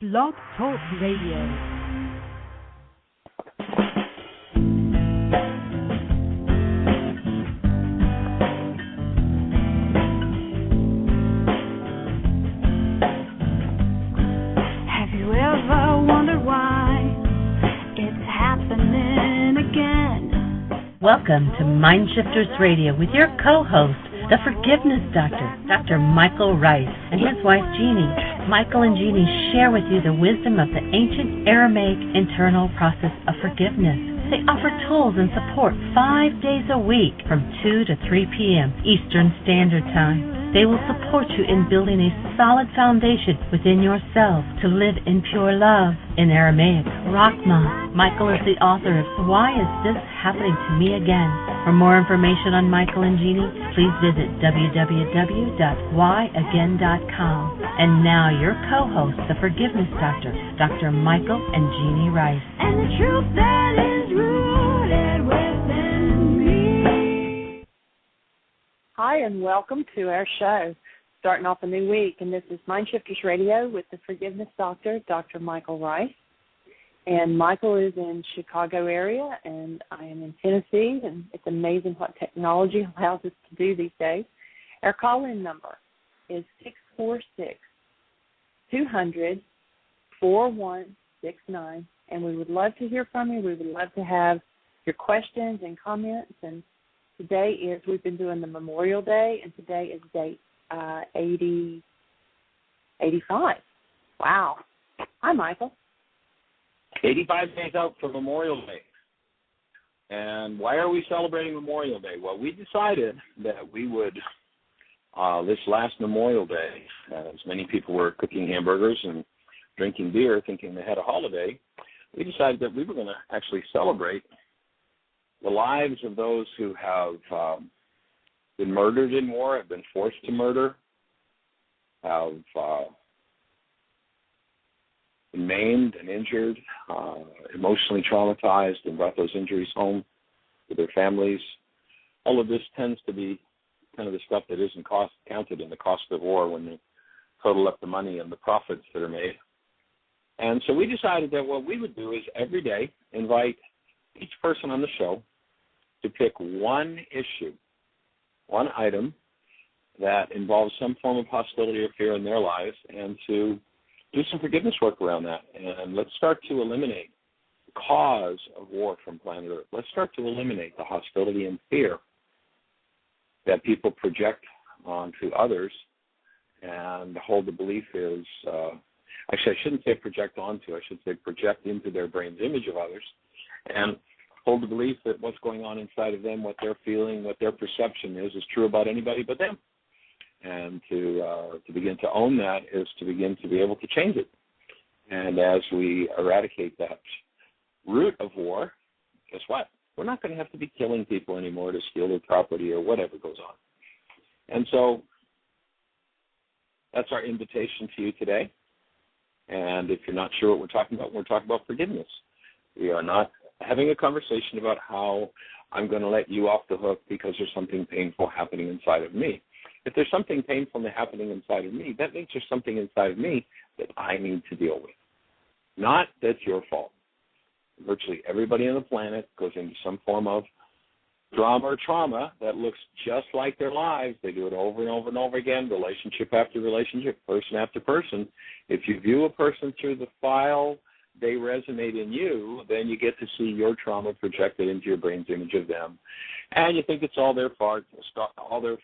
Blog Talk Radio. Welcome to MindShifters Radio with your co-host, the Forgiveness Doctor, Dr. Michael Ryce, and his wife, Jeanie. Michael and Jeanie share with you the wisdom of the ancient Aramaic internal process of forgiveness. They offer tools and support 5 days a week from 2 to 3 p.m. Eastern Standard Time. They will support you in building a solid foundation within yourself to live in pure love. In Aramaic, Rakhma. Michael is the author of Why Is This Happening to Me Again? For more information on Michael and Jeanie, please visit www.whyagain.com. And now your co-host, the Forgiveness Doctor, Dr. Michael and Jeanie Ryce. And the truth that is rooted within me. Hi, and welcome to our show. Starting off a new week, and this is MindShifters Radio with the Forgiveness Doctor, Dr. Michael Ryce. And Michael is in Chicago area, and I am in Tennessee, and it's amazing what technology allows us to do these days. Our call-in number is 646-200-4169, and we would love to hear from you. We would love to have your questions and comments, and today is, we've been doing the Memorial Day, and today is date 85. Wow. Hi, Michael. 85 days out for Memorial Day. And why are we celebrating Memorial Day? Well, we decided that we would, this last Memorial Day, as many people were cooking hamburgers and drinking beer thinking they had a holiday, we decided that we were going to actually celebrate the lives of those who have been murdered in war, have been forced to murder, have been maimed and injured, emotionally traumatized, and brought those injuries home to their families. All of this tends to be kind of the stuff that isn't counted in the cost of war when you total up the money and the profits that are made. And so we decided that what we would do is every day invite each person on the show to pick one issue, one item that involves some form of hostility or fear in their lives, and to do some forgiveness work around that. And let's start to eliminate the cause of war from planet Earth. Let's start to eliminate the hostility and fear that people project onto others, and hold the belief is, actually I shouldn't say project onto, I should say project into their brain's image of others, and hold the belief that what's going on inside of them, what they're feeling, what their perception is true about anybody but them. And to begin to own that is to begin to be able to change it. And as we eradicate that root of war, guess what? We're not going to have to be killing people anymore to steal their property or whatever goes on. And so that's our invitation to you today. And if you're not sure what we're talking about forgiveness. We are not having a conversation about how I'm going to let you off the hook because there's something painful happening inside of me. If there's something painful happening inside of me, that means there's something inside of me that I need to deal with. Not that's your fault. Virtually everybody on the planet goes into some form of drama or trauma that looks just like their lives. They do it over and over and over again, relationship after relationship, person after person. If you view a person through the file, they resonate in you, then you get to see your trauma projected into your brain's image of them. And you think it's all their fault, that it's all their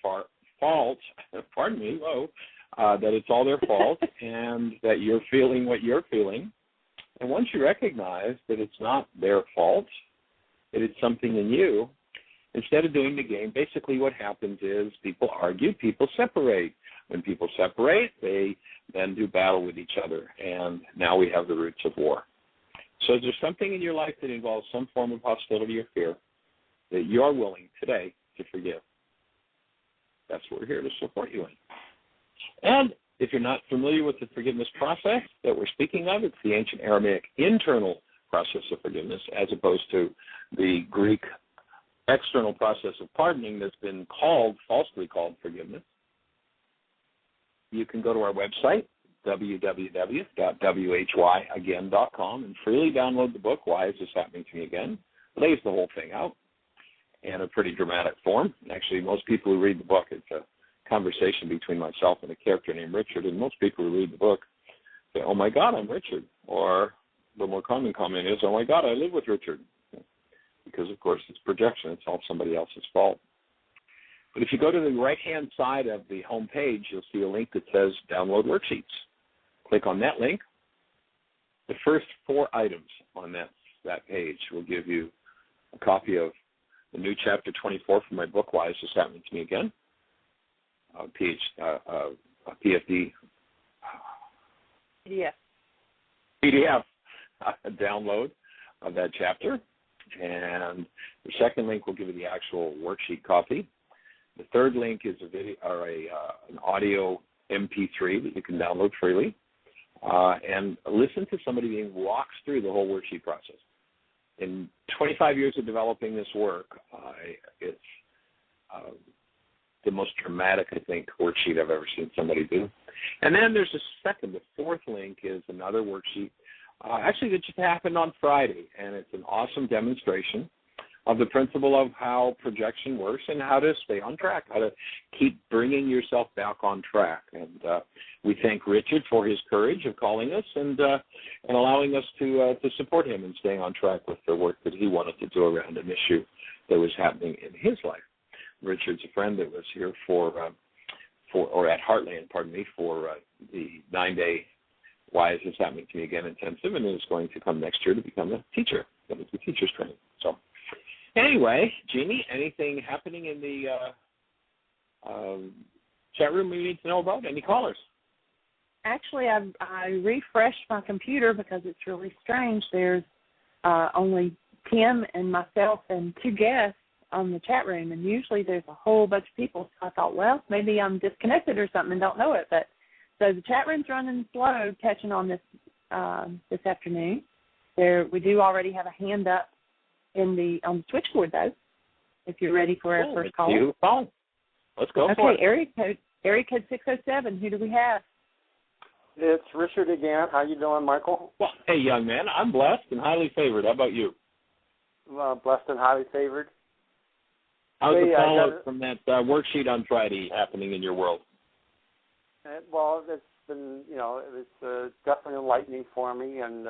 fault and that you're feeling what you're feeling. And once you recognize that it's not their fault, that it's something in you, instead of doing the game, basically what happens is people argue, people separate. When people separate, they then do battle with each other, and now we have the roots of war. So is there something in your life that involves some form of hostility or fear that you're willing today to forgive? That's what we're here to support you in. And if you're not familiar with the forgiveness process that we're speaking of, it's the ancient Aramaic internal process of forgiveness as opposed to the Greek external process of pardoning that's been falsely called forgiveness. You can go to our website, www.whyagain.com and freely download the book, Why Is This Happening to Me Again? Lays the whole thing out in a pretty dramatic form. Actually, most people who read the book, it's a conversation between myself and a character named Richard, and most people who read the book say, oh my God, I'm Richard. Or the more common comment is, oh my God, I live with Richard. Because, of course, it's projection. It's all somebody else's fault. But if you go to the right-hand side of the home page, you'll see a link that says Download Worksheets. Click on that link. The first 4 items on that page will give you a copy of the new Chapter 24 from my book, Why Is This Happening to Me Again? A PFD. PDF download of that chapter. And the second link will give you the actual worksheet copy. The third link is a video or an audio MP3 that you can download freely and listen to somebody being walked through the whole worksheet process. In 25 years of developing this work, it's the most dramatic, I think, worksheet I've ever seen somebody do. And then there's the fourth link is another worksheet, actually that just happened on Friday, and it's an awesome demonstration of the principle of how projection works and how to stay on track, how to keep bringing yourself back on track. And we thank Richard for his courage of calling us and allowing us to support him in staying on track with the work that he wanted to do around an issue that was happening in his life. Richard's a friend that was here at Heartland, for the 9-day Why Is This Happening to Me Again intensive, and is going to come next year to become a teacher, go into teacher's training. So anyway, Jeanie, anything happening in the chat room we need to know about? Any callers? Actually, I refreshed my computer because it's really strange. There's only Tim and myself and 2 guests on the chat room, and usually there's a whole bunch of people. So I thought, well, maybe I'm disconnected or something and don't know it. But so the chat room's running slow, catching on this afternoon. We do already have a hand up on the switchboard, though, if you're ready for our first call. Let's go for it. Okay, area code 607. Who do we have? It's Richard again. How you doing, Michael? Well, hey, young man, I'm blessed and highly favored. How about you? Blessed and highly favored. How's the follow-up from that worksheet on Friday happening in your world? Well, it's been, it's definitely enlightening for me, and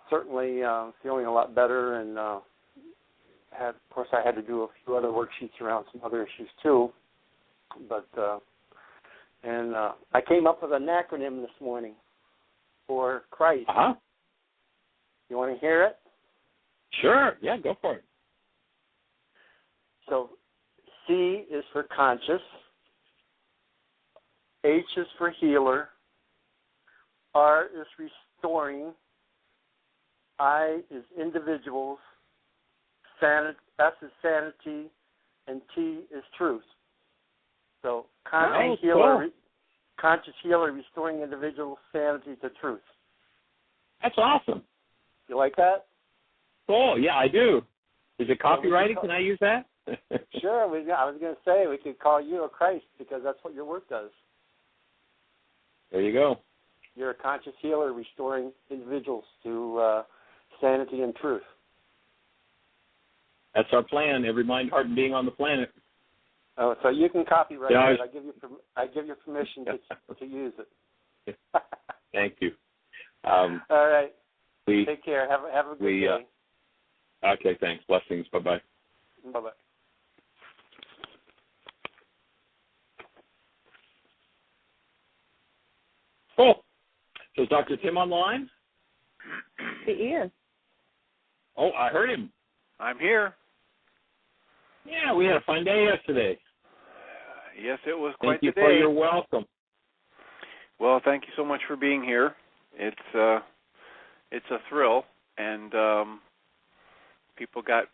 certainly feeling a lot better. And of course, I had to do a few other worksheets around some other issues too. But I came up with an acronym this morning for Christ. Uh-huh. You want to hear it? Sure. Yeah, go for it. So C is for conscious. H is for healer. R is restoring. I is individuals. S is sanity. And T is truth. So conscious healer, restoring individuals, sanity to truth. That's awesome. You like that? Cool. Yeah, I do. Is it copyrighted? Can I use that? Sure. I was going to say we could call you a Christ because that's what your work does. There you go. You're a conscious healer restoring individuals to sanity and truth. That's our plan, every mind, heart, and being on the planet. Oh, so you can copyright Yeah, it. I give you permission to use it. Thank you. All right. Take care. Have a good day. Okay, thanks. Blessings. Bye-bye. Bye-bye. Cool. So is Dr. Tim on the line? He is. Oh, I heard him. I'm here. Yeah, we had a fun day yesterday. Yes, it was quite the day. Thank you for your welcome. Well, thank you so much for being here. It's a thrill, and people got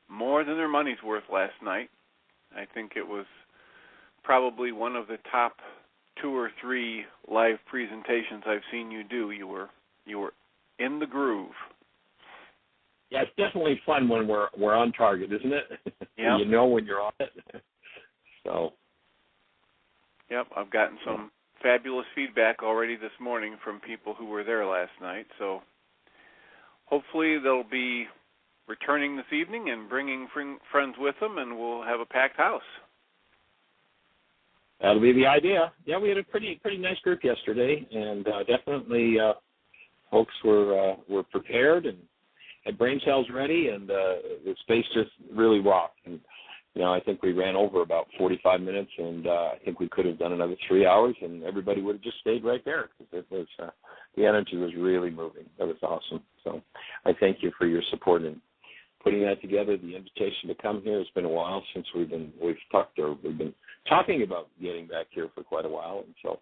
more than their money's worth last night. I think it was probably one of the top 2 or 3 live presentations I've seen you do. You were in the groove. Yeah, it's definitely fun when we're on target, isn't it? Yeah. You know when you're on it. So. Yep, I've gotten some fabulous feedback already this morning from people who were there last night. So hopefully they'll be returning this evening and bringing friends with them, and we'll have a packed house. That'll be the idea. Yeah, we had a pretty nice group yesterday, and definitely folks were prepared and had brain cells ready, and the space just really rocked. And I think we ran over about 45 minutes, and I think we could have done another 3 hours, and everybody would have just stayed right there because it was the energy was really moving. That was awesome. So I thank you for your support in putting that together. The invitation to come here. It's been a while since we've been talking about getting back here for quite a while, and so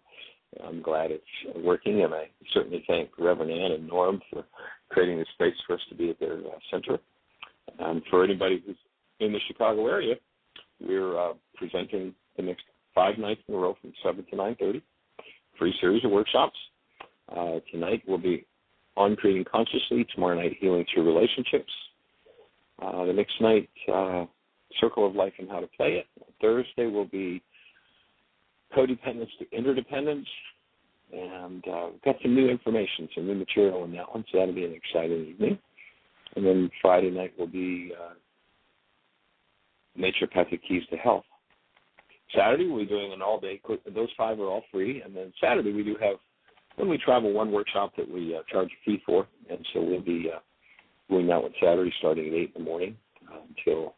I'm glad it's working. And I certainly thank Reverend Ann and Norm for creating the space for us to be at their center. And for anybody who's in the Chicago area, we're presenting the next 5 nights in a row from 7 to 9:30, free series of workshops. Tonight will be on creating consciously. Tomorrow night, healing through relationships. The next night, circle of life and how to play it. Thursday will be codependence to interdependence. And we've got some new information, some new material in that one, so that'll be an exciting evening. And then Friday night will be naturopathic keys to health. Saturday we'll be doing an all-day. Those 5 are all free. And then Saturday we do have, when we travel, one workshop that we charge a fee for. And so we'll be doing that one Saturday starting at 8 in the morning until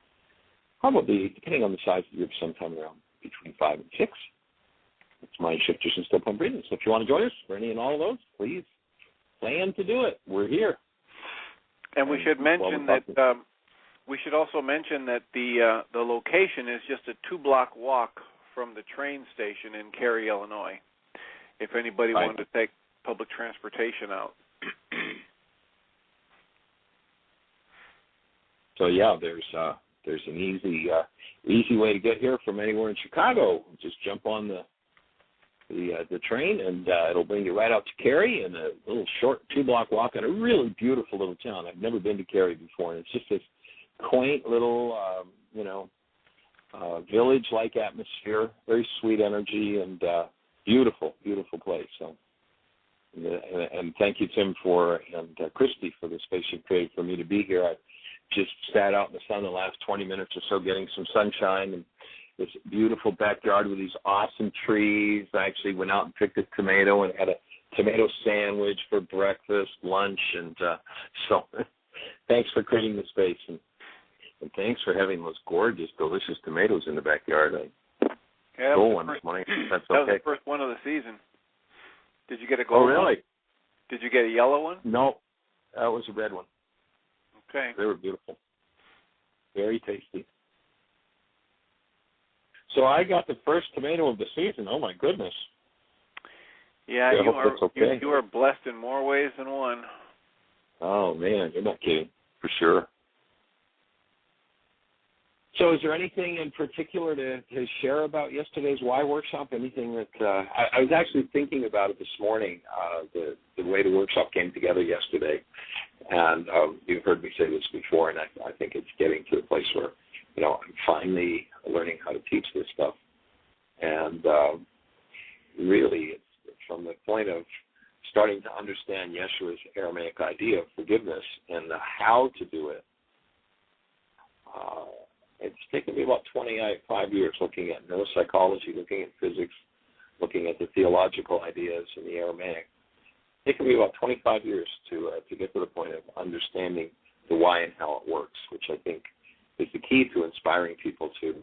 probably, depending on the size of the group, sometime around between 5 and 6. It's MindShifters and Still Pump Breathing. So if you want to join us for any and all of those, please plan to do it. We're here. And we should mention that we should also mention that the location is just a 2-block walk from the train station in Cary, Illinois. If anybody wanted to take public transportation out. So yeah, there's an easy way to get here from anywhere in Chicago. Just jump on the train, and it'll bring you right out to Cary, and a little short 2-block walk in a really beautiful little town. I've never been to Cary before, and it's just this quaint little, village-like atmosphere, very sweet energy, and beautiful, beautiful place. So, and thank you, Tim, and Christy for the space you created for me to be here. I just sat out in the sun the last 20 minutes or so, getting some sunshine, and this beautiful backyard with these awesome trees. I actually went out and picked a tomato and had a tomato sandwich for breakfast, lunch, and so thanks for creating the space, and thanks for having those gorgeous, delicious tomatoes in the backyard. I stole one this morning. That's okay. That was the first one of the season. Did you get a gold one? Oh, really? Did you get a yellow one? No, that was a red one. Okay. They were beautiful. Very tasty. So I got the first tomato of the season. Oh, my goodness. Yeah, you are blessed in more ways than one. Oh, man, you're not kidding, for sure. So is there anything in particular to share about yesterday's Why workshop? Anything that I was actually thinking about it this morning, the way the workshop came together yesterday. And you've heard me say this before, and I think it's getting to the place where, I'm finally learning how to teach this stuff. And really, it's from the point of starting to understand Yeshua's Aramaic idea of forgiveness and the how to do it. It's taken me about 25 years looking at neuropsychology, looking at physics, looking at the theological ideas in the Aramaic. It's taken me about 25 years to get to the point of understanding the why and how it works, which I think is the key to inspiring people to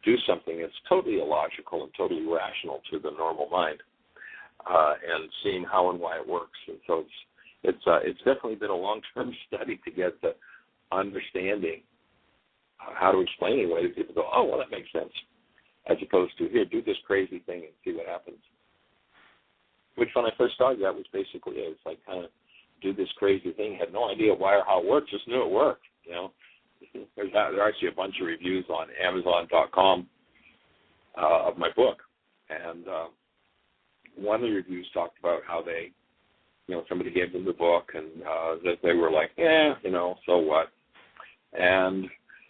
do something that's totally illogical and totally rational to the normal mind, and seeing how and why it works. And so it's definitely been a long-term study to get to understanding how to explain it in a way that people go, oh, well, that makes sense, as opposed to, here, do this crazy thing and see what happens. Which, when I first started, that was basically it. It's like, kind of do this crazy thing, had no idea why or how it worked, just knew it worked, There are actually a bunch of reviews on Amazon.com of my book, and one of the reviews talked about how they, somebody gave them the book, and that they were like, so what? And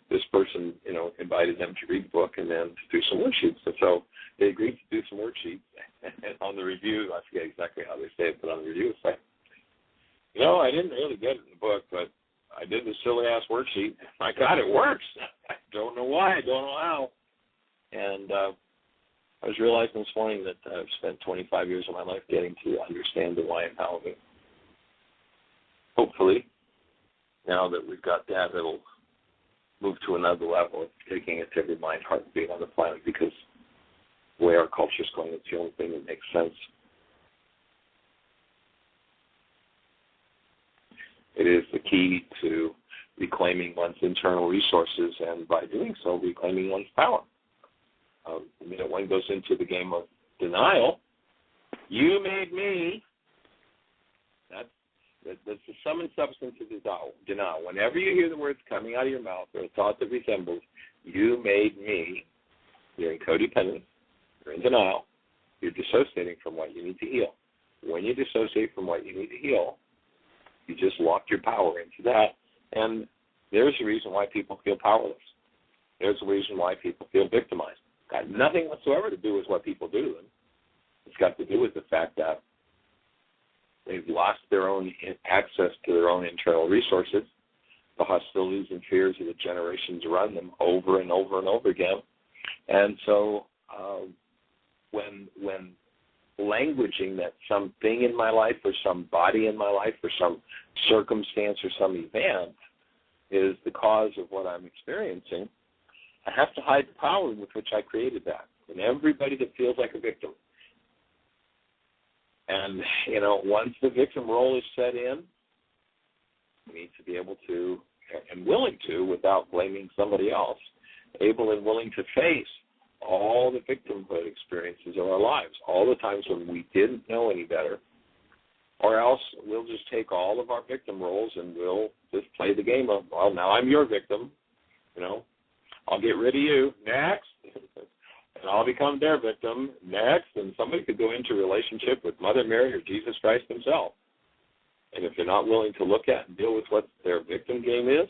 this person, invited them to read the book and then to do some worksheets. And so they agreed to do some worksheets. And on the review, I forget exactly how they say it, but on the review, it's like, I didn't really get it in the book, but I did the silly-ass worksheet. My God, it works. I don't know why. I don't know how. And I was realizing this morning that I've spent 25 years of my life getting to understand the why and how of it. Hopefully, now that we've got that, it'll move to another level of taking it to every mind, heart, and being on the planet, because the way our culture is going, it's the only thing that makes sense. It is the key to reclaiming one's internal resources, and by doing so, reclaiming one's power. The minute one goes into the game of denial, you made me, that's the sum and substance of denial. Whenever you hear the words coming out of your mouth or a thought that resembles, you made me, you're in codependence, you're in denial, you're dissociating from what you need to heal. When you dissociate from what you need to heal, you just locked your power into that. And there's a reason why people feel powerless. There's a reason why people feel victimized. Got nothing whatsoever to do with what people do to them. It's got to do with the fact that they've lost their own access to their own internal resources, the hostilities and fears of the generations run them over and over and over again. And so when languaging that something in my life or somebody in my life or some circumstance or some event is the cause of what I'm experiencing, I have to hide the power with which I created that. And everybody that feels like a victim. And, once the victim role is set in, we need to be able to, and willing to, without blaming somebody else, able and willing to face all the victimhood experiences of our lives, all the times when we didn't know any better, or else we'll just take all of our victim roles and we'll just play the game of, well, now I'm your victim, I'll get rid of you, next, and I'll become their victim, next, and somebody could go into a relationship with Mother Mary or Jesus Christ himself. And if they're not willing to look at and deal with what their victim game is,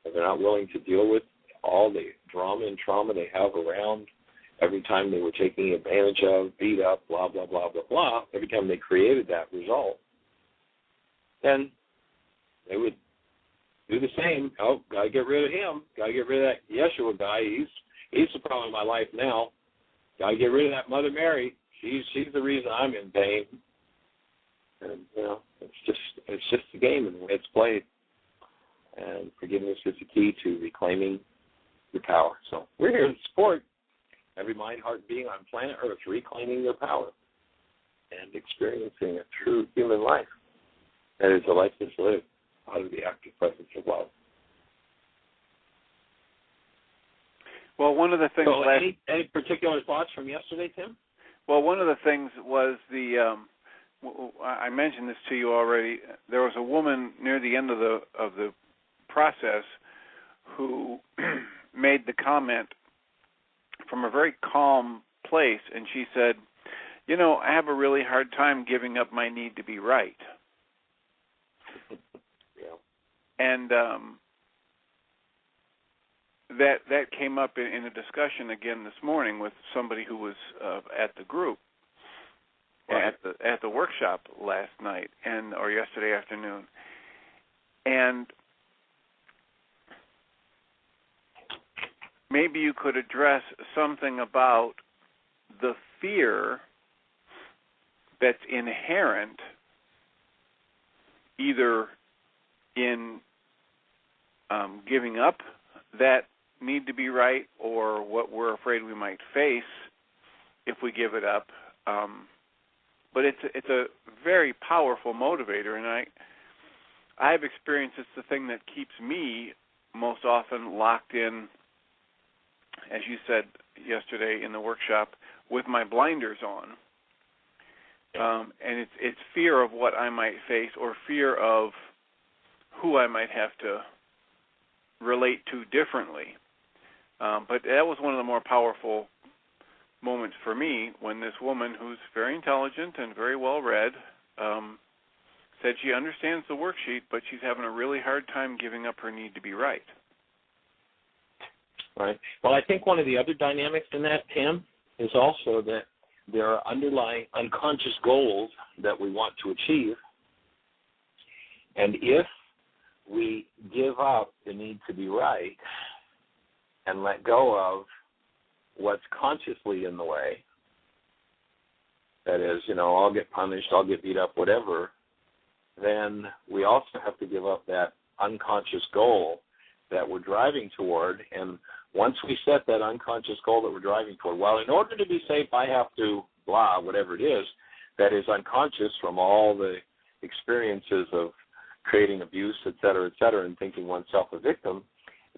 if they're not willing to deal with all the drama and trauma they have around every time they were taking advantage of, beat up, blah, blah, blah, blah, blah, every time they created that result, then they would do the same. Oh, got to get rid of him. Got to get rid of that Yeshua guy. He's the problem in my life now. Got to get rid of that Mother Mary. She's the reason I'm in pain. And, it's just a game and the way it's played. And forgiveness is the key to reclaiming your power. So we're here to support every mind, heart, and being on planet Earth reclaiming their power and experiencing a true human life. That is a life that's lived out of the active presence of love. Well, one of the things... So any particular thoughts from yesterday, Tim? Well, one of the things was I mentioned this to you already. There was a woman near the end of the process who made the comment from a very calm place, and she said, I have a really hard time giving up my need to be right. Yeah. And that came up in a discussion again this morning with somebody who was at the group, right, at the workshop last night or yesterday afternoon, and maybe you could address something about the fear that's inherent either in giving up that need to be right or what we're afraid we might face if we give it up. But it's a very powerful motivator, and I've experienced it's the thing that keeps me most often locked in, as you said yesterday in the workshop, with my blinders on. And it's fear of what I might face or fear of who I might have to relate to differently. But that was one of the more powerful moments for me when this woman, who's very intelligent and very well read, said she understands the worksheet, but she's having a really hard time giving up her need to be right. Right. Well, I think one of the other dynamics in that, Tim, is also that there are underlying unconscious goals that we want to achieve. And if we give up the need to be right and let go of what's consciously in the way, that is, I'll get punished, I'll get beat up, whatever, then we also have to give up that unconscious goal that we're driving toward. And once we set that unconscious goal that we're driving toward, well, in order to be safe, I have to blah, whatever it is, that is unconscious from all the experiences of creating abuse, et cetera, and thinking oneself a victim,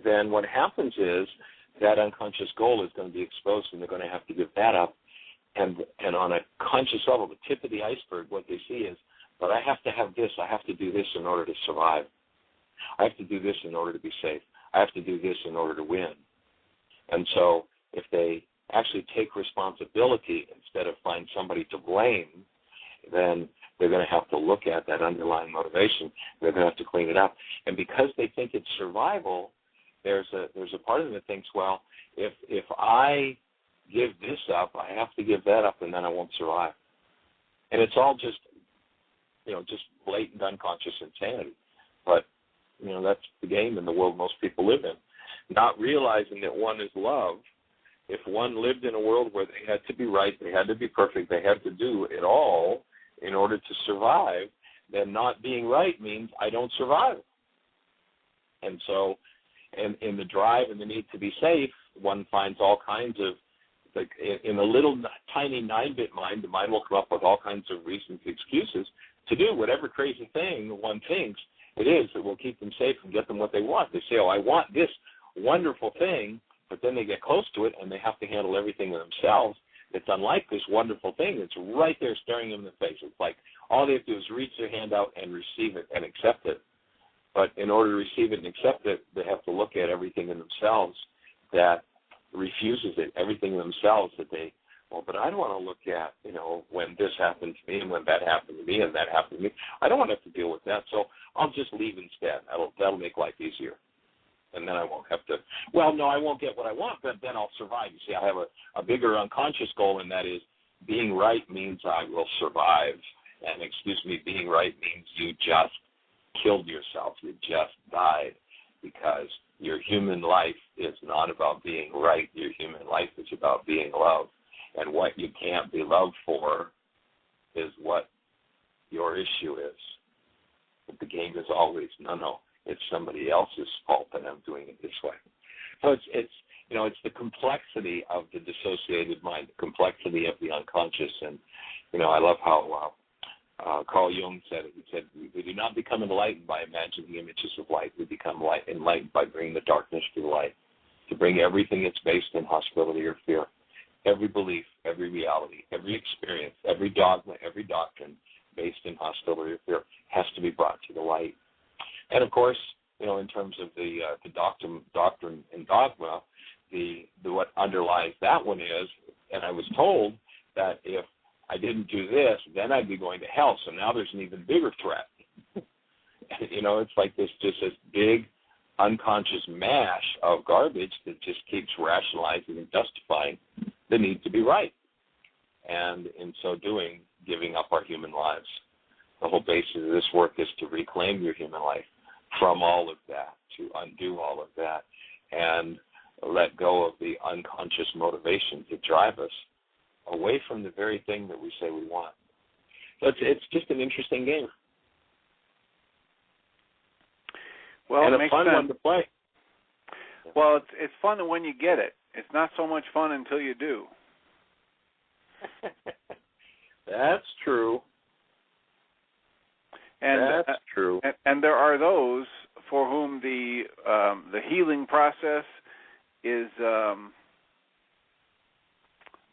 then what happens is that unconscious goal is going to be exposed, and they're going to have to give that up. And on a conscious level, the tip of the iceberg, what they see is, but I have to have this, I have to do this in order to survive. I have to do this in order to be safe. I have to do this in order to win. And so if they actually take responsibility instead of find somebody to blame, then they're going to have to look at that underlying motivation. They're going to have to clean it up. And because they think it's survival, there's a part of them that thinks, well, if I give this up, I have to give that up, and then I won't survive. And it's all just blatant unconscious insanity. But, that's the game in the world most people live in. Not realizing that one is love. If one lived in a world where they had to be right, they had to be perfect, they had to do it all in order to survive, then not being right means I don't survive. And so, and in the drive and the need to be safe, one finds all kinds of, like in a little tiny 9-bit mind, the mind will come up with all kinds of reasons, excuses to do whatever crazy thing one thinks it is that will keep them safe and get them what they want. They say, oh, I want this wonderful thing, but then they get close to it and they have to handle everything themselves. It's unlike this wonderful thing that's right there staring them in the face. It's like all they have to do is reach their hand out and receive it and accept it. But in order to receive it and accept it, they have to look at everything in themselves that refuses it, everything in themselves that they, well, but I don't want to look at, when this happened to me and when that happened to me and that happened to me. I don't want to have to deal with that, so I'll just leave instead. That'll make life easier. And then I won't have to, well, no, I won't get what I want, but then I'll survive. You see, I have a bigger unconscious goal, and that is being right means I will survive. And, being right means you just killed yourself. You just died, because your human life is not about being right. Your human life is about being loved. And what you can't be loved for is what your issue is. But the game is always, no, it's somebody else's fault that I'm doing it this way. So it's the complexity of the dissociated mind, the complexity of the unconscious. And, I love how Carl Jung said it. He said, we do not become enlightened by imagining images of light. We become enlightened by bringing the darkness to the light, to bring everything that's based in hostility or fear. Every belief, every reality, every experience, every dogma, every doctrine based in hostility or fear has to be brought to the light. And, of course, in terms of the doctrine and dogma, what underlies that one is, and I was told that if I didn't do this, then I'd be going to hell. So now there's an even bigger threat. It's like this big unconscious mash of garbage that just keeps rationalizing and justifying the need to be right. And in so doing, giving up our human lives. The whole basis of this work is to reclaim your human life from all of that, to undo all of that, and let go of the unconscious motivation to drive us away from the very thing that we say we want. So it's just an interesting game. Well, and it a makes fun sense. one to play. Well, it's fun when you get it. It's not so much fun until you do. That's true. And that's true. And there are those for whom the healing process is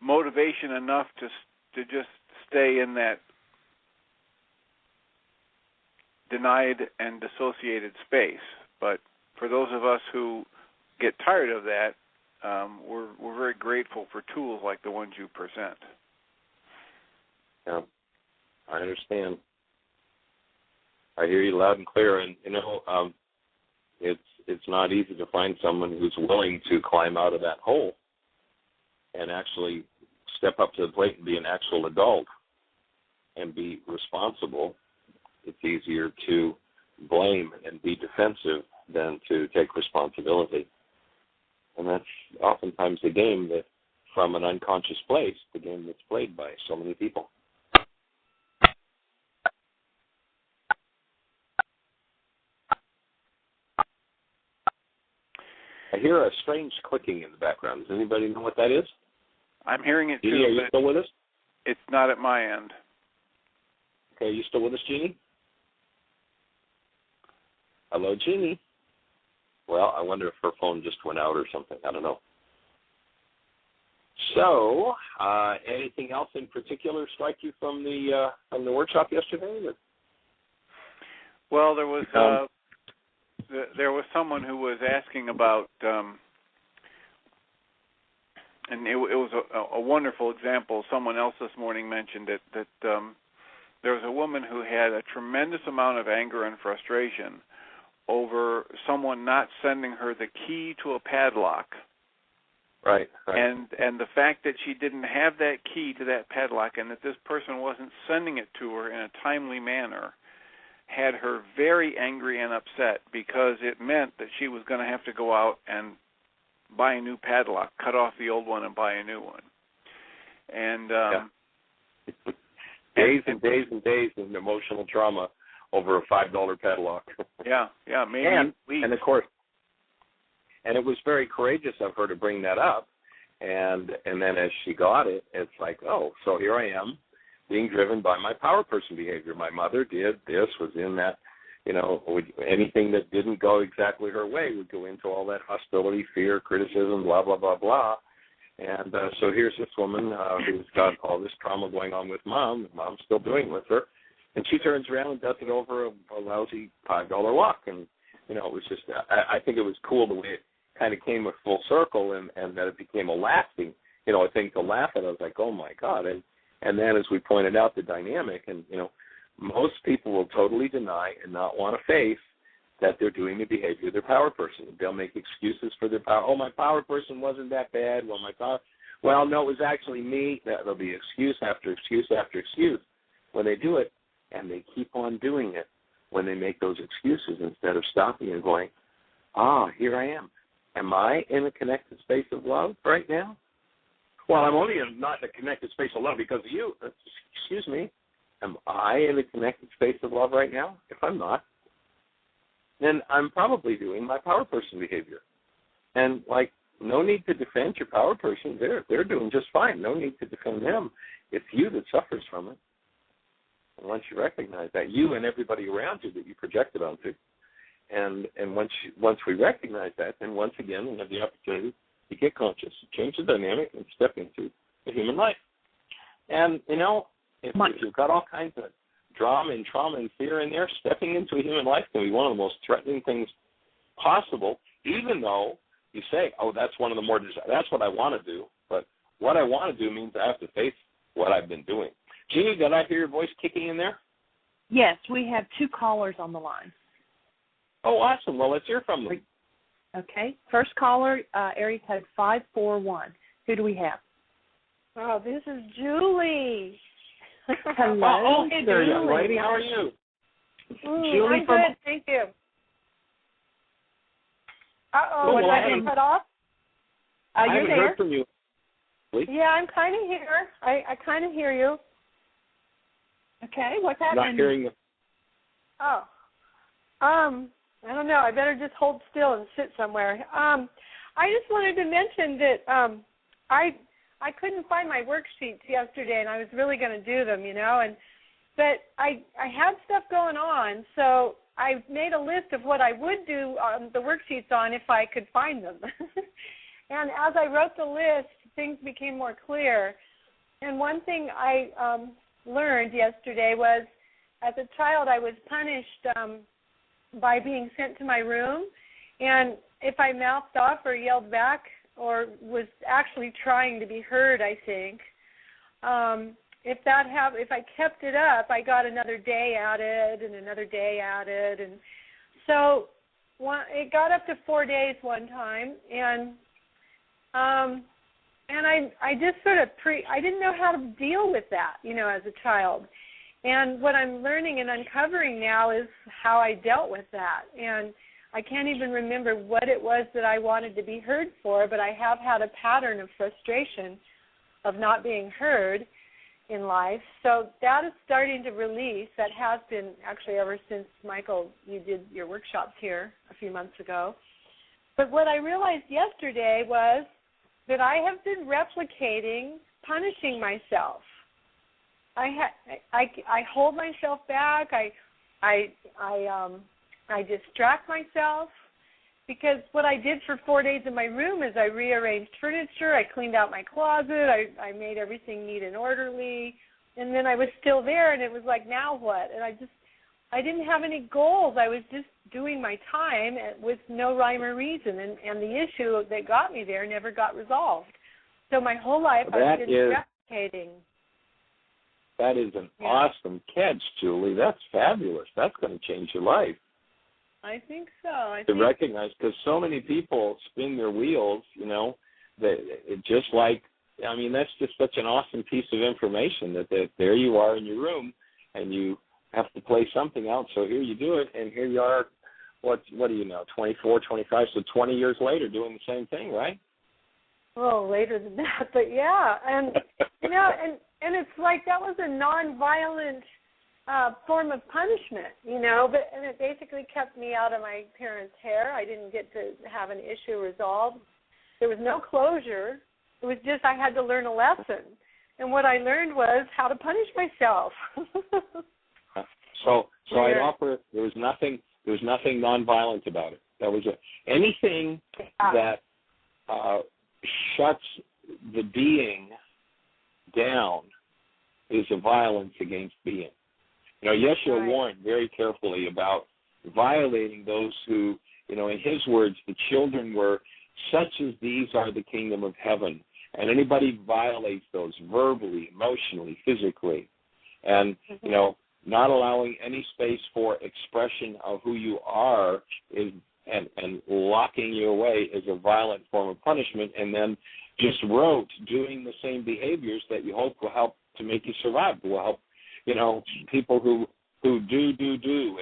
motivation enough to just stay in that denied and dissociated space. But for those of us who get tired of that, we're very grateful for tools like the ones you present. Yeah, I understand. I hear you loud and clear. And it's not easy to find someone who's willing to climb out of that hole and actually step up to the plate and be an actual adult and be responsible. It's easier to blame and be defensive than to take responsibility. And that's oftentimes the game that, from an unconscious place, the game that's played by so many people. I hear a strange clicking in the background. Does anybody know what that is? I'm hearing it too. Jeanie, are you still with us? It's not at my end. Okay, are you still with us, Jeanie? Hello, Jeanie. Well, I wonder if her phone just went out or something. I don't know. So, anything else in particular strike you from the workshop yesterday? Well, there was someone who was asking about, and it was a wonderful example. Someone else this morning mentioned it, that there was a woman who had a tremendous amount of anger and frustration over someone not sending her the key to a padlock. Right. And the fact that she didn't have that key to that padlock and that this person wasn't sending it to her in a timely manner had her very angry and upset, because it meant that she was going to have to go out and buy a new padlock, cut off the old one and buy a new one. And days and days and days of emotional trauma over a $5 padlock. Maybe. And of course, and it was very courageous of her to bring that up. And then as she got it, it's like, oh, so here I am being driven by my power person behavior. My mother did this, was in that, anything that didn't go exactly her way would go into all that hostility, fear, criticism, blah, blah, blah, blah. And so here's this woman who's got all this trauma going on with Mom, and Mom's still doing it with her. And she turns around and does it over a lousy $5 walk. And, it was just, I think it was cool the way it kind of came a full circle, and that it became a lasting, a thing to laugh at. I was like, oh, my God. And then as we pointed out, the dynamic, and, most people will totally deny and not want to face that they're doing the behavior of their power person. They'll make excuses for their power. Oh, my power person wasn't that bad. Well, no, it was actually me. There'll be excuse after excuse after excuse when they do it, and they keep on doing it when they make those excuses instead of stopping and going, here I am. Am I in a connected space of love right now? Well, I'm only not in a connected space of love because of you. Excuse me. Am I in a connected space of love right now? If I'm not, then I'm probably doing my power person behavior. And, no need to defend your power person. They're doing just fine. No need to defend them. It's you that suffers from it. And once you recognize that, you and everybody around you that you projected onto, and once we recognize that, then once again we have the opportunity to get conscious, change the dynamic, and step into the human life. And, if you've got all kinds of drama and trauma and fear in there, stepping into a human life can be one of the most threatening things possible, even though you say, oh, that's one of the more, that's what I want to do. But what I want to do means I have to face what I've been doing. Jeanie, did I hear your voice kicking in there? Yes, we have 2 callers on the line. Oh, awesome. Well, let's hear from them. Okay. First caller, area code 541. Who do we have? Oh, this is Julie. Hello. Oh, hey there, young lady. How are you? Julie, I'm good. Thank you. Uh-oh, was I being cut off? I You're haven't there. heard from you. Yeah, I'm kind of here. I kind of hear you. Okay, what's happening? Not hearing you. Oh. I don't know. I better just hold still and sit somewhere. I just wanted to mention that I couldn't find my worksheets yesterday, and I was really going to do them, but I had stuff going on, so I made a list of what I would do the worksheets on if I could find them. And as I wrote the list, things became more clear. And one thing I learned yesterday was, as a child, I was punished by being sent to my room, and if I mouthed off or yelled back or was actually trying to be heard, I think, if I kept it up, I got another day added and another day added, and so it got up to 4 days one time, and I just sort of I didn't know how to deal with that, as a child. And what I'm learning and uncovering now is how I dealt with that. And I can't even remember what it was that I wanted to be heard for, but I have had a pattern of frustration of not being heard in life. So that is starting to release. That has been actually ever since, Michael, you did your workshops here a few months ago. But what I realized yesterday was that I have been replicating punishing myself. I hold myself back. I distract myself, because what I did for 4 days in my room is I rearranged furniture, I cleaned out my closet, I made everything neat and orderly, and then I was still there, and it was like, now what? And I didn't have any goals. I was just doing my time with no rhyme or reason, and the issue that got me there never got resolved. So my whole life I've been replicating. That is an awesome catch, Julie. That's fabulous. That's going to change your life. I think so. To recognize, because so many people spin their wheels, that it just like, that's just such an awesome piece of information that there you are in your room, and you have to play something out. So here you do it, and here you are, what do you know, 24, 25, so 20 years later doing the same thing, right? Well, later than that, but yeah. And, and it's like that was a nonviolent form of punishment, and it basically kept me out of my parents' hair. I didn't get to have an issue resolved. There was no closure. It was just I had to learn a lesson. And what I learned was how to punish myself. So I'd offer there was nothing nonviolent about it. That was anything that shuts the being down is a violence against being. Yeshua warned very carefully about violating those who, in his words, the children were such as these are the kingdom of heaven. And anybody violates those verbally, emotionally, physically, and, not allowing any space for expression of who you are and locking you away is a violent form of punishment, and then just doing the same behaviors that you hope will help to make you survive, will help, people who do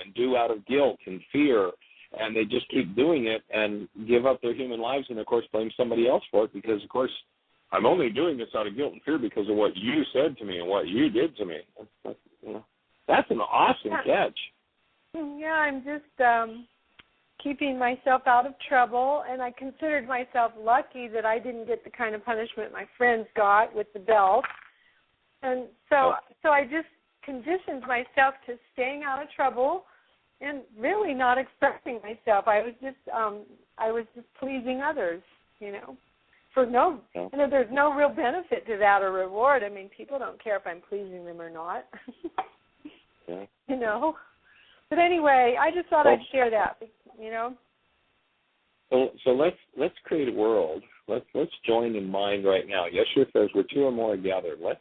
and do out of guilt and fear, and they just keep doing it and give up their human lives and, of course, blame somebody else for it because, of course, I'm only doing this out of guilt and fear because of what you said to me and what you did to me. That's an awesome catch. Yeah, I'm just keeping myself out of trouble, and I considered myself lucky that I didn't get the kind of punishment my friends got with the belt. And so I just conditioned myself to staying out of trouble and really not expressing myself. I was just pleasing others, for there's no real benefit to that or reward. People don't care if I'm pleasing them or not. But anyway, I just thought I'd share that, So let's create a world. Let's join in mind right now. Yeshua says where two or more are gathered. Let's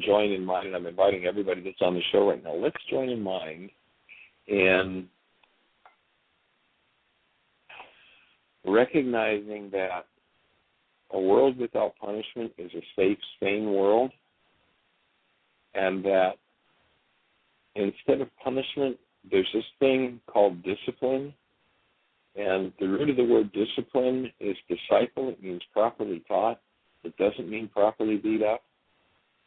join in mind, and I'm inviting everybody that's on the show right now. Let's join in mind in recognizing that a world without punishment is a safe, sane world, and that instead of punishment, there's this thing called discipline, and the root of the word discipline is disciple. It means properly taught. It doesn't mean properly beat up.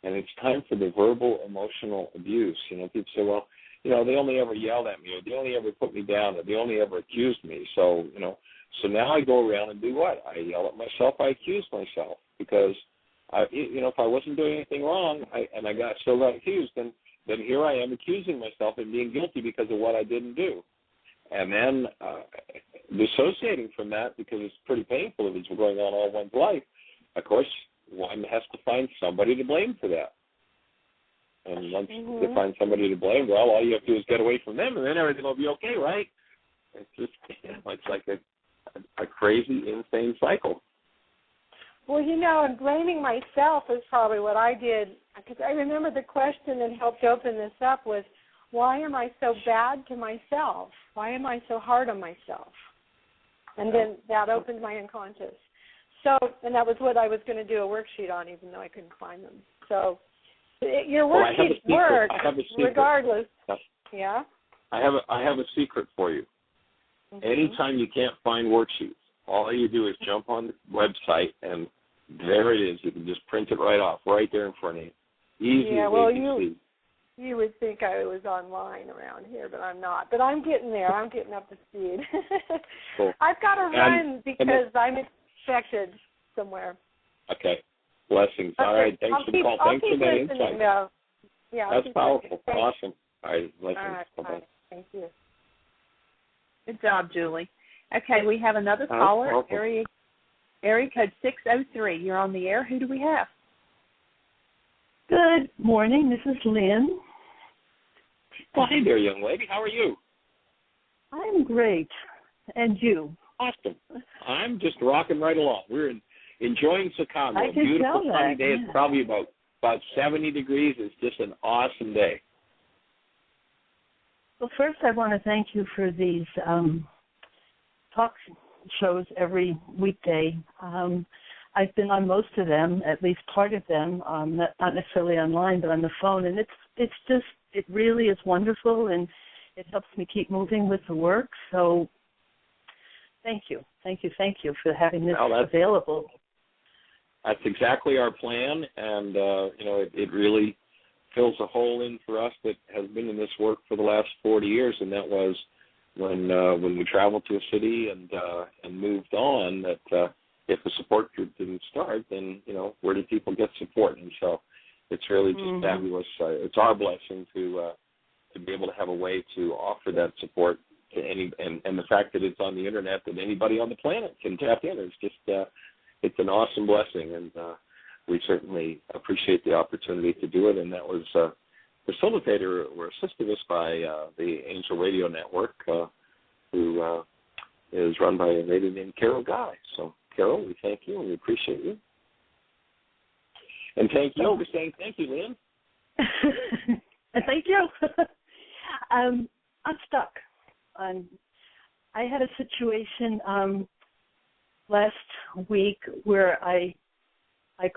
And it's time for the verbal, emotional abuse. People say, well, they only ever yelled at me, or they only ever put me down, or they only ever accused me. So, so now I go around and do what? I yell at myself. I accuse myself because, if I wasn't doing anything wrong and I still got accused, then here I am accusing myself and being guilty because of what I didn't do. And then dissociating from that, because it's pretty painful if it's going on all one's life, of course, one has to find somebody to blame for that. And once they find somebody to blame, well, all you have to do is get away from them, and then everything will be okay, right? It's just, it's like a crazy, insane cycle. Well, and blaming myself is probably what I did, because I remember the question that helped open this up was, why am I so bad to myself? Why am I so hard on myself? And then that opened my unconscious. So, and that was what I was going to do a worksheet on, even though I couldn't find them. So, your worksheets work regardless. Yeah. I have a secret for you. Mm-hmm. Anytime you can't find worksheets, all you do is jump on the website, and there it is. You can just print it right off, right there in front of you. Easy as ABC. You would think I was online around here, but I'm not. But I'm getting there. I'm getting up to speed. Cool. I've got to run because I'm expected somewhere. Okay. Blessings. Okay. All right. Thanks for the call. Thanks for that insight. Though. Yeah, that's powerful. Awesome. All right. Blessings. All right. Bye. Thank you. Good job, Julie. Okay, we have another caller, area code 603. You're on the air. Who do we have? Good morning. This is Lynn. Well, hey there, young lady. How are you? I'm great. And you? Awesome. I'm just rocking right along. We're enjoying Chicago. I can Beautiful tell sunny that. day. It's probably about 70 degrees. It's just an awesome day. Well, first I want to thank you for these talk shows every weekday. I've been on most of them, at least part of them, not necessarily online, but on the phone, and it really is wonderful, and it helps me keep moving with the work. So, thank you for having this available. That's exactly our plan, and it really fills a hole in for us that has been in this work for the last 40 years, and that was when we traveled to a city and moved on. That if the support group didn't start, then where did people get support? And so it's really just fabulous. It's our blessing to be able to have a way to offer that support to any, and the fact that it's on the internet, that anybody on the planet can tap in. It's just it's an awesome blessing, and we certainly appreciate the opportunity to do it. And that was facilitated or assisted us by the Angel Radio Network, who is run by a lady named Cary. So, Carol, we thank you and we appreciate you. And thank you for saying thank you, Lynn. Thank you. I'm stuck. I had a situation last week where I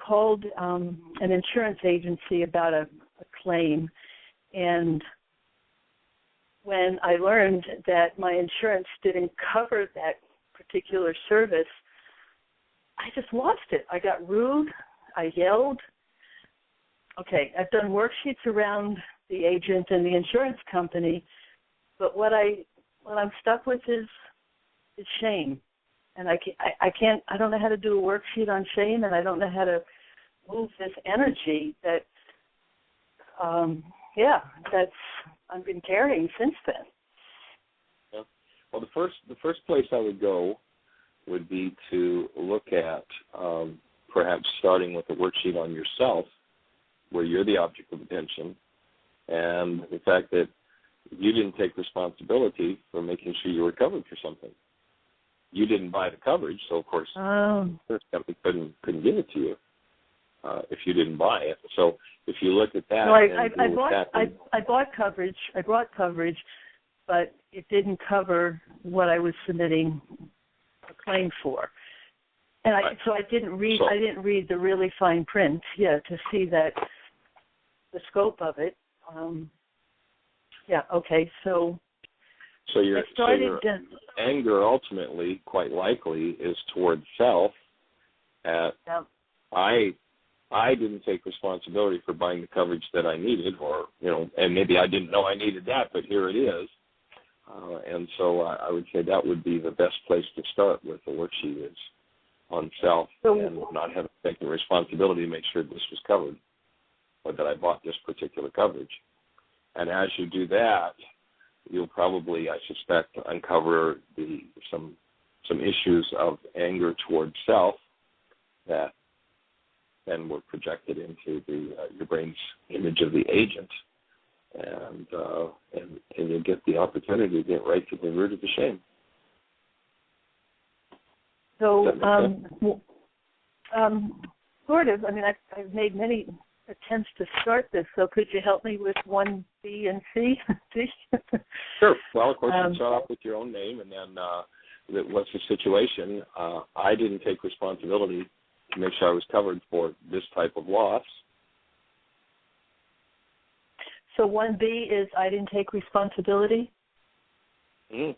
called an insurance agency about a claim, and when I learned that my insurance didn't cover that particular service, I just lost it. I got rude. I yelled. Okay, I've done worksheets around the agent and the insurance company, but what I'm stuck with is shame. And I don't know how to do a worksheet on shame, and I don't know how to move this energy that I've been carrying since then. Yeah. Well, the first place I would go would be to look at perhaps starting with a worksheet on yourself, where you're the object of attention, and the fact that you didn't take responsibility for making sure you were covered for something. You didn't buy the coverage, so of course the insurance company couldn't give it to you if you didn't buy it. So if you look at that, I bought coverage. I bought coverage, but it didn't cover what I was submitting a claim for. And so I didn't read. I didn't read the really fine print, to see that the scope of it. So your anger ultimately, quite likely, is towards self. I didn't take responsibility for buying the coverage that I needed, and maybe I didn't know I needed that, but here it is. And so I would say that would be the best place to start with the worksheet is on self, and not having taken responsibility to make sure this was covered, or that I bought this particular coverage. And as you do that, you'll probably, I suspect, uncover some issues of anger towards self that then were projected into your brain's image of the agent, and you'll get the opportunity to get right to the root of the shame. So, sort of. I mean, I've made many attempts to start this, so could you help me with 1, B, and C? Sure. Well, of course, you start off with your own name, and then what's the situation? I didn't take responsibility to make sure I was covered for this type of loss. So 1B is I didn't take responsibility? Mm.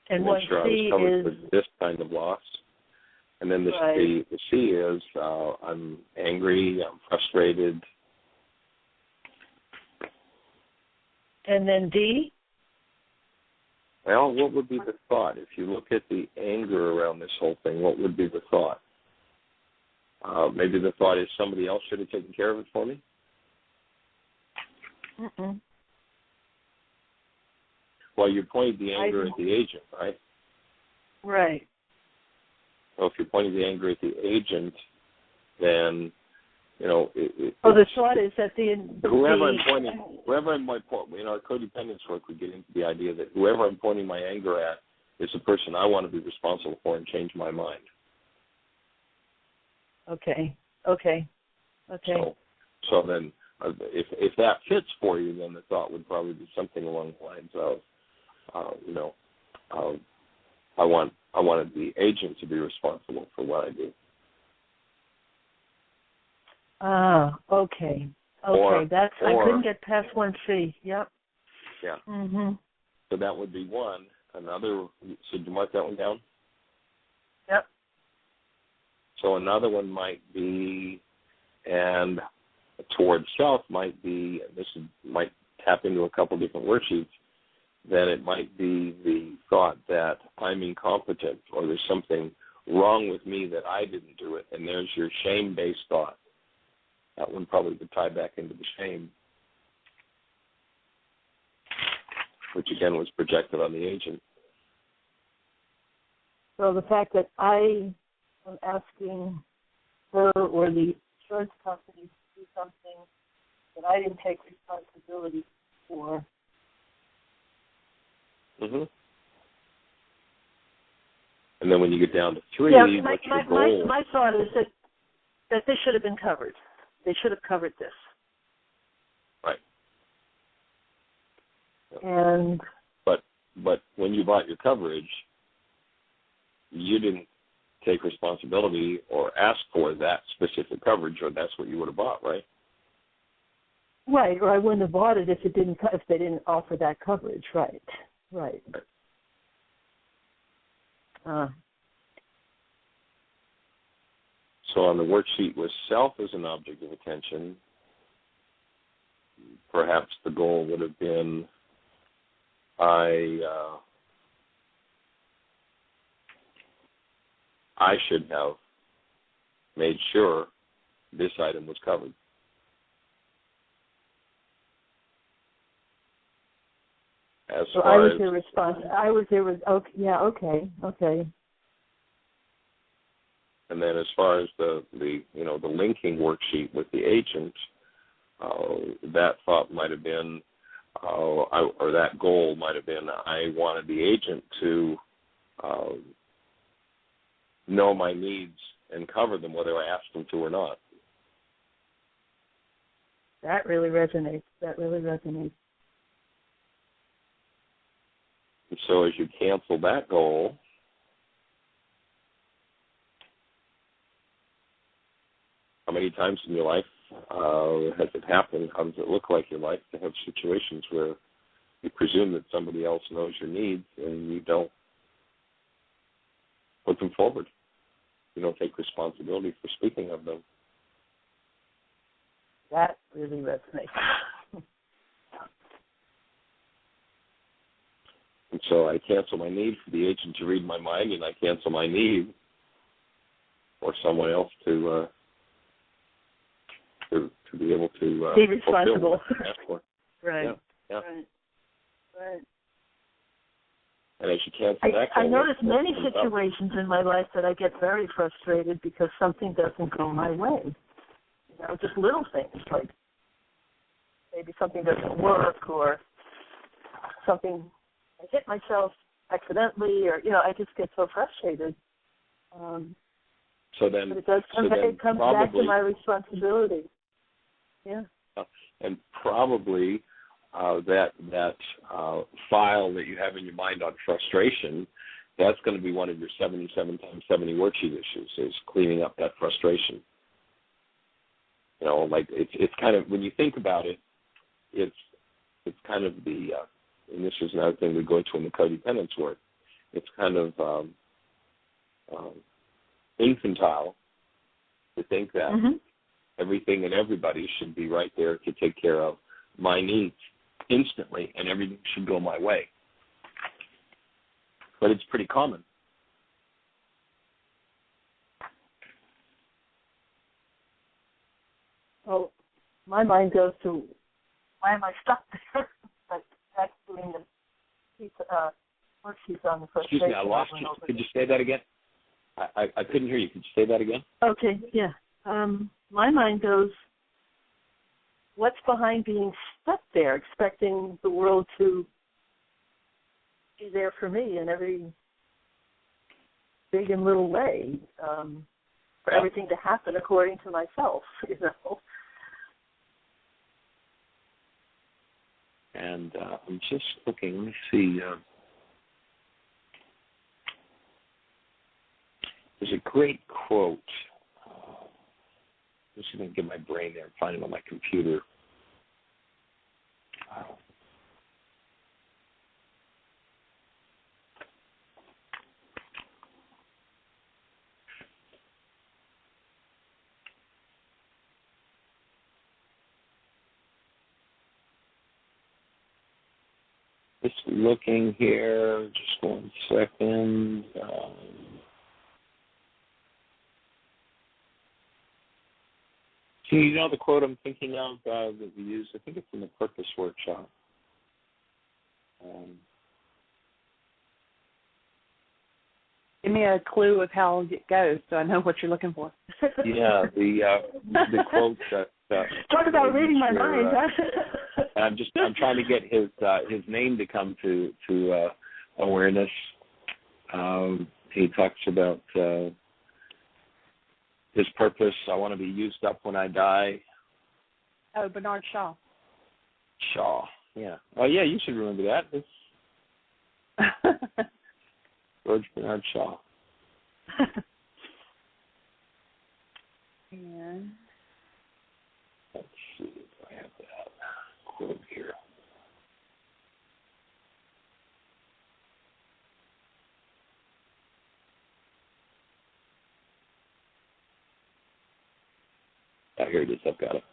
And make 1C sure I was covered is for this kind of loss. And then the C is I'm angry, I'm frustrated. And then D? Well, what would be the thought? If you look at the anger around this whole thing, what would be the thought? Maybe the thought is somebody else should have taken care of it for me? Mm-mm. Well, you pointed the anger at the agent, right? Right. So if you're pointing the anger at the agent, then, you know... the thought is that whoever I'm pointing, in our codependence work, we get into the idea that whoever I'm pointing my anger at is the person I want to be responsible for and change my mind. Okay. So then, if that fits for you, then the thought would probably be something along the lines of, I wanted the agent to be responsible for what I do. Okay. Or, I couldn't get past 1C. Yep. Yeah. Mhm. So that would be one. Another. So did you mark that one down? Yep. So another one might be, and towards self might be, and this might tap into a couple different worksheets, then it might be the thought that I'm incompetent or there's something wrong with me that I didn't do it, and there's your shame-based thought. That one probably would tie back into the shame, which again was projected on the agent. So the fact that I am asking her or the insurance company to do something that I didn't take responsibility for. Mm-hmm. And then when you get down to 3, what's your goal? My thought is that this should have been covered. They should have covered this. Right. And but when you bought your coverage, you didn't take responsibility or ask for that specific coverage, or that's what you would have bought, right? Right, or I wouldn't have bought it if they didn't offer that coverage. Right. So on the worksheet with self as an object of attention, perhaps the goal would have been I should have made sure this item was covered. So I was their response. Okay. And then as far as the linking worksheet with the agent, that thought might have been, or that goal might have been, I wanted the agent to know my needs and cover them whether I asked them to or not. That really resonates. And so as you cancel that goal, how many times in your life has it happened? How does it look like your life to have situations where you presume that somebody else knows your needs and you don't put them forward? You don't take responsibility for speaking of them. That really resonates. And so I cancel my need for the agent to read my mind, and I cancel my need for someone else to be able to be responsible. Right. Yeah. Right. And as you cancel that, I notice many situations in my life that I get very frustrated because something doesn't go my way. Just little things like maybe something doesn't work or something. I hit myself accidentally, or I just get so frustrated. So then, but it does come back to my responsibility. Yeah. And probably that file that you have in your mind on frustration, that's going to be one of your 77 times 70 worksheet issues, is cleaning up that frustration. You know, like it's kind of, when you think about it, it's kind of the, and this is another thing we go into in the codependence work, it's kind of infantile to think that everything and everybody should be right there to take care of my needs instantly and everything should go my way. But it's pretty common. Well, my mind goes to, why am I stuck there? But that's doing the piece, worksheets on the frustration. Excuse me, I lost you. Could you say that again? I couldn't hear you. Could you say that again? Okay, yeah. My mind goes, what's behind being stuck there, expecting the world to be there for me in every big and little way, for everything to happen according to myself, you know. And I'm just looking. Let me see. There's a great quote. I'm just going to get my brain there and find it on my computer. Just looking here, just 1 second. So you know the quote I'm thinking of that we use? I think it's in the Purpose Workshop. Give me a clue of how it goes so I know what you're looking for. Yeah, the quote that... Talk about reading my mind, huh? I'm trying to get his name to come to awareness. He talks about his purpose. I want to be used up when I die. Oh, Bernard Shaw. Shaw, yeah. Oh, yeah, you should remember that. It's George Bernard Shaw. Yeah. Let's see if I have that quote here. Oh, here it is. I've got it.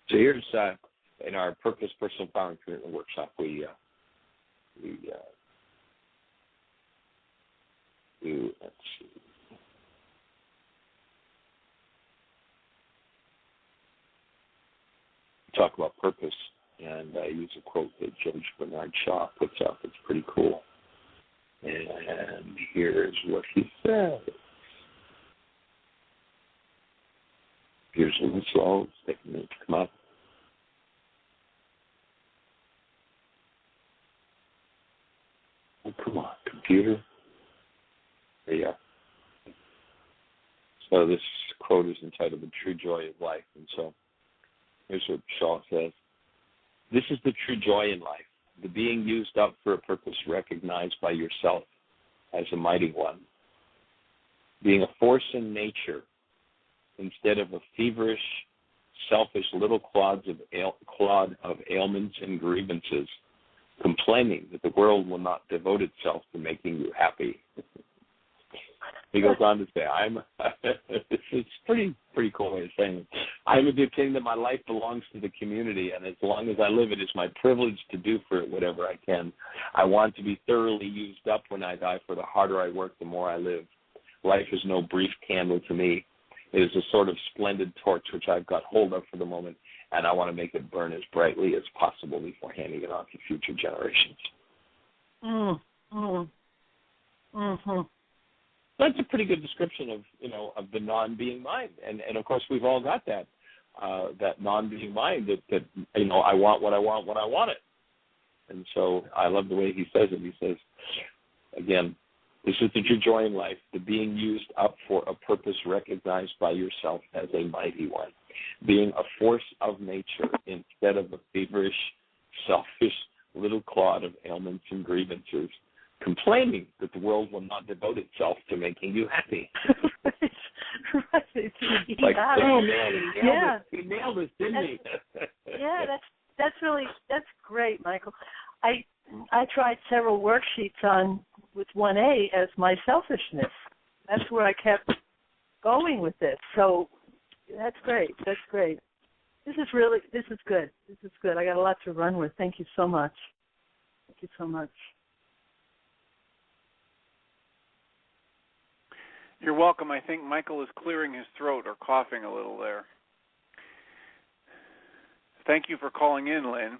So here's in our Purpose Personal Power and Commitment Workshop, we let's see. Talk about purpose, and I use a quote that George Bernard Shaw puts up. It's pretty cool. And here's what he says. Here's a little slow. It's taking a minute to come up. Oh, come on, computer. There you are. So this quote is entitled "The True Joy of Life," and so here's what Shaw says. This is the true joy in life, the being used up for a purpose recognized by yourself as a mighty one, being a force in nature instead of a feverish, selfish little clod of ailments and grievances, complaining that the world will not devote itself to making you happy. He goes on to say, it's pretty cool way of saying it. I'm of the opinion that my life belongs to the community, and as long as I live, it is my privilege to do for it whatever I can. I want to be thoroughly used up when I die, for the harder I work, the more I live. Life is no brief candle to me. It is a sort of splendid torch which I've got hold of for the moment, and I want to make it burn as brightly as possible before handing it on to future generations. That's a pretty good description of the non-being mind, and of course we've all got that non-being mind that I want what I want when I want it, and so I love the way he says it. He says, again, this is the true joy in life, the being used up for a purpose recognized by yourself as a mighty one. being a force of nature instead of a feverish, selfish little clod of ailments and grievances, complaining that the world will not devote itself to making you happy. Right. Like, oh man, he nailed us, didn't he? Yeah, that's great, Michael. I tried several worksheets on with 1A as my selfishness. That's where I kept going with this. So that's great. That's great. This is good. This is good. I got a lot to run with. Thank you so much. Thank you so much. You're welcome. I think Michael is clearing his throat or coughing a little there. Thank you for calling in, Lynn.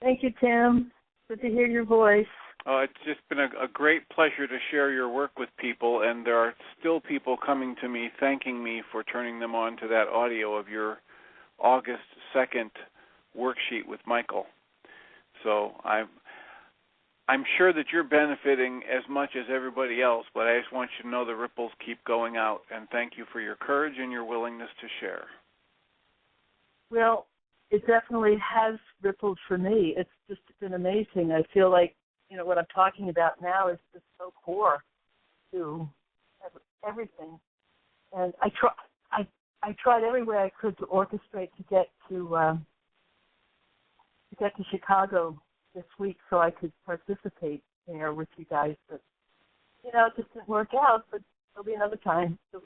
Thank you, Tim. Good to hear your voice. Oh, it's just been a great pleasure to share your work with people, and there are still people coming to me thanking me for turning them on to that audio of your August 2nd worksheet with Michael. So I'm sure that you're benefiting as much as everybody else, but I just want you to know the ripples keep going out, and thank you for your courage and your willingness to share. Well, it definitely has rippled for me. It's just been amazing. I feel like, what I'm talking about now is just so core to everything. And I tried every way I could to orchestrate to get to Chicago this week so I could participate there with you guys. But, it just didn't work out, but there'll be another time. So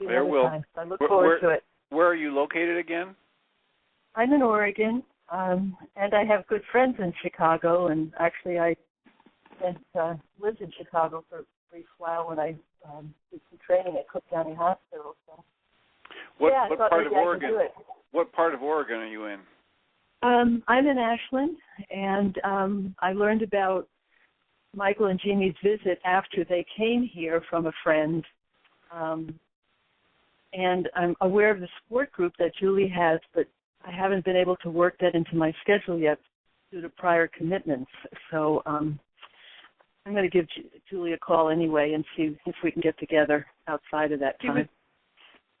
I look forward to it. Where are you located again? I'm in Oregon, and I have good friends in Chicago, and actually I lived in Chicago for a brief while when I did some training at Cook County Hospital. So. What part of Oregon? What part of Oregon are you in? I'm in Ashland, and I learned about Michael and Jeanie's visit after they came here from a friend. And I'm aware of the support group that Julie has, but I haven't been able to work that into my schedule yet due to prior commitments. So I'm going to give Julie a call anyway and see if we can get together outside of that time.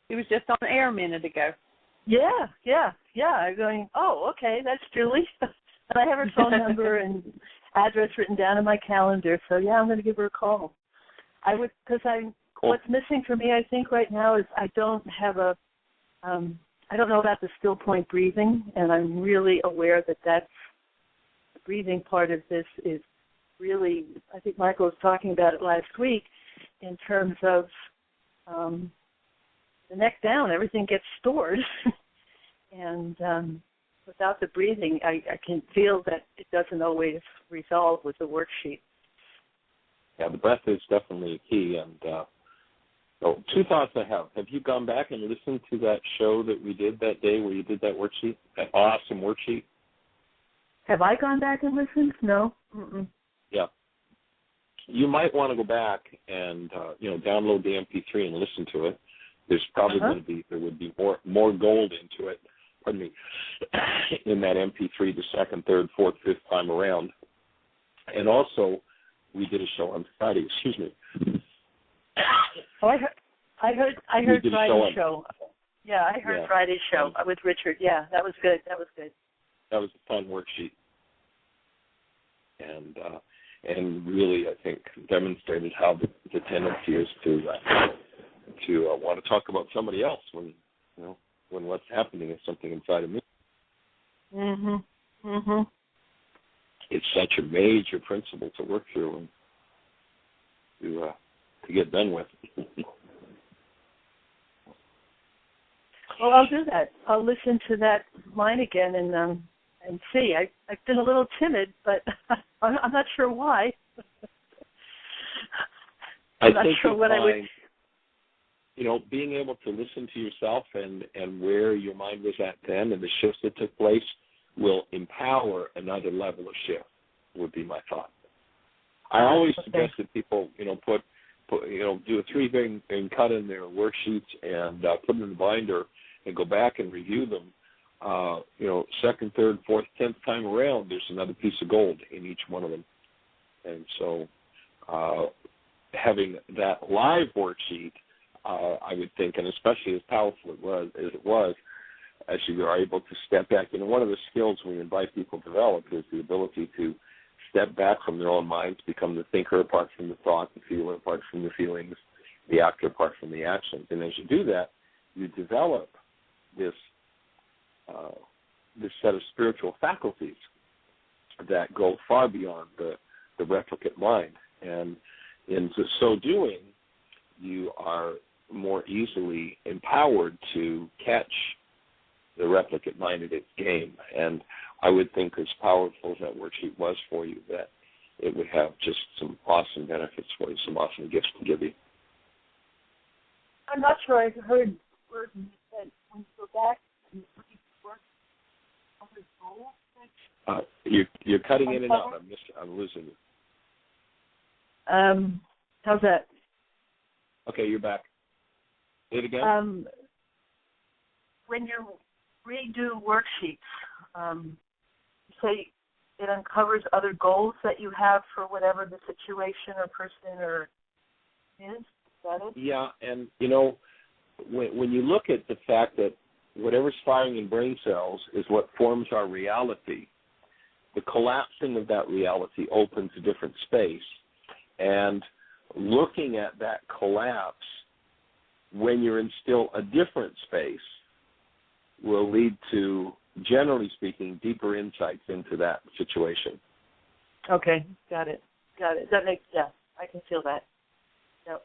He was just on the air a minute ago. Yeah. I'm going, oh, okay, that's Julie. And I have her phone number and address written down in my calendar. So, yeah, I'm going to give her a call. What's missing for me, I think, right now is I don't know about the still point breathing, and I'm really aware that that's the breathing part of this is really, I think Michael was talking about it last week, in terms of the neck down, everything gets stored. And without the breathing, I can feel that it doesn't always resolve with the worksheet. Yeah, the breath is definitely key. And two thoughts I have. Have you gone back and listened to that show that we did that day where you did that worksheet, that awesome worksheet? Have I gone back and listened? No. Mm-mm. Yeah. You might want to go back and download the MP3 and listen to it. There's probably there would be more gold into it. Pardon me, in that MP3 the second, third, fourth, fifth time around. And also, we did a show on Friday. Excuse me. Oh, I heard Friday's show. Yeah, I heard Friday's show with Richard. Yeah, that was good. That was a fun worksheet, and really, I think, demonstrated how the tendency is to want to talk about somebody else when what's happening is something inside of me. It's such a major principle to work through and to get done with. Well, I'll do that. I'll listen to that line again and see. I've been a little timid, but I'm not sure why. I'm not sure what I would. Being able to listen to yourself and where your mind was at then and the shifts that took place will empower another level of shift, would be my thought. I always suggest that people, put do a 3-thing and cut in their worksheets and put them in the binder and go back and review them. Second, third, fourth, 10th time around, there's another piece of gold in each one of them. And so having that live worksheet I would think, and especially as powerful as it was, as you are able to step back. One of the skills we invite people to develop is the ability to step back from their own minds, become the thinker apart from the thought, the feeler apart from the feelings, the actor apart from the actions. And as you do that, you develop this set of spiritual faculties that go far beyond the replicate mind. And in so doing, you are more easily empowered to catch the replicate mind at its game. And I would think, as powerful as that worksheet was for you, that it would have just some awesome benefits for you, some awesome gifts to give you. I'm not sure I heard words you said. When you go back and you work on the goal. You're cutting in and out. I'm losing you. How's that? Okay, you're back. Say it again. When you redo worksheets, you say it uncovers other goals that you have for whatever the situation or person or is. Is that it? Yeah, and when you look at the fact that whatever's firing in brain cells is what forms our reality, the collapsing of that reality opens a different space. And looking at that collapse when you're in still a different space will lead to, generally speaking, deeper insights into that situation. Okay, got it. That makes, I can feel that. Yep.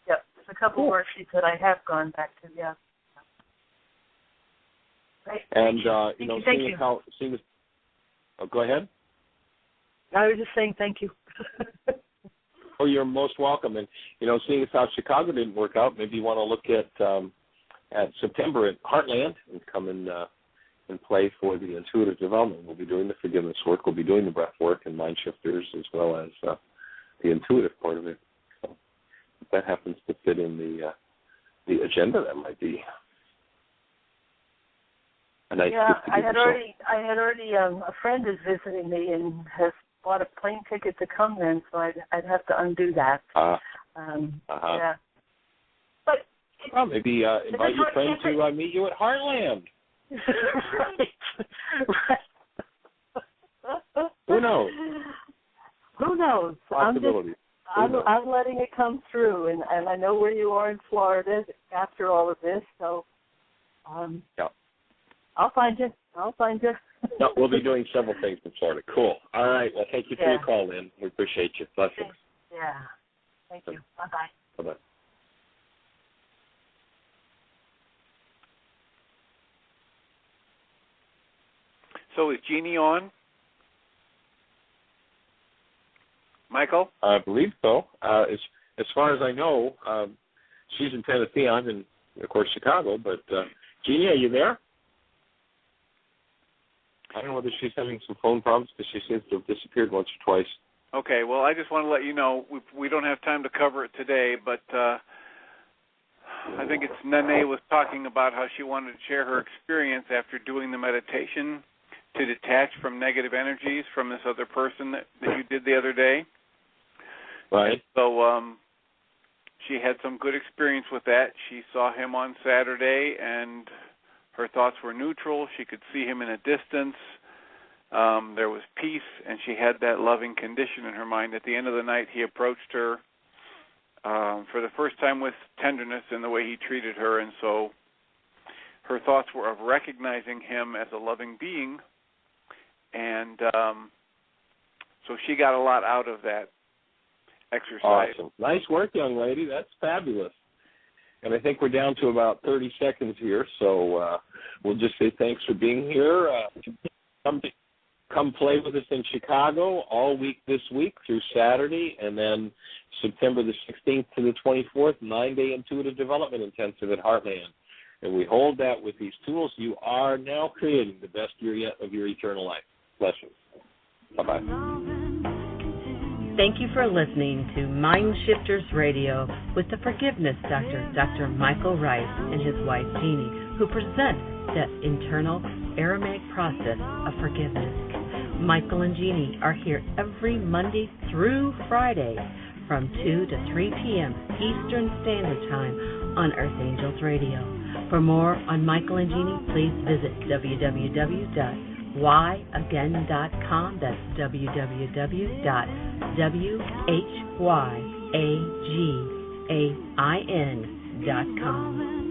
There's a couple worksheets that I have gone back to, yeah. Right. And, Thank you. Go ahead. I was just saying thank you. Oh, you're most welcome. And, seeing as how Chicago didn't work out, maybe you want to look at September at Heartland and come and play for the intuitive development. We'll be doing the forgiveness work. We'll be doing the breath work and MindShifters, as well as the intuitive part of it. So if that happens to fit in the agenda, that might be a nice gift to give yourself. I had already a friend is visiting me and has bought a plane ticket to come then, so I'd have to undo that. Yeah. But maybe invite your friend to meet you at Heartland. Right. Who knows? Possibilities. I'm letting it come through, and I know where you are in Florida after all of this, so I'll find you. No, we'll be doing several things in Florida. Cool. All right. Well, thank you for your call, Lynn. We appreciate you. Blessings. Yeah. Thank you. Bye-bye. Bye-bye. So is Jeanie on? Michael? I believe so. As far as I know, she's in Tennessee. I'm in, of course, Chicago. But Jeanie, are you there? I don't know whether she's having some phone problems because she seems to have disappeared once or twice. Okay, well, I just want to let you know we don't have time to cover it today, but I think it's Nene was talking about how she wanted to share her experience after doing the meditation to detach from negative energies from this other person that you did the other day. Right. And so she had some good experience with that. She saw him on Saturday, and her thoughts were neutral. She could see him in a distance. There was peace, and she had that loving condition in her mind. At the end of the night, he approached her for the first time with tenderness in the way he treated her, and so her thoughts were of recognizing him as a loving being, and so she got a lot out of that exercise. Awesome. Nice work, young lady. That's fabulous. And I think we're down to about 30 seconds here, so we'll just say thanks for being here. Come play with us in Chicago all week this week through Saturday, and then September the 16th to the 24th, 9-day intuitive development intensive at Heartland. And we hold that with these tools. You are now creating the best year yet of your eternal life. Blessings. Bye-bye. Thank you for listening to MindShifters Radio with the Forgiveness Doctor, Dr. Michael Ryce, and his wife, Jeanie, who present that internal Aramaic process of forgiveness. Michael and Jeanie are here every Monday through Friday from 2 to 3 p.m. Eastern Standard Time on Earth Angels Radio. For more on Michael and Jeanie, please visit www.whyagain.com. That's www.whyagain.com.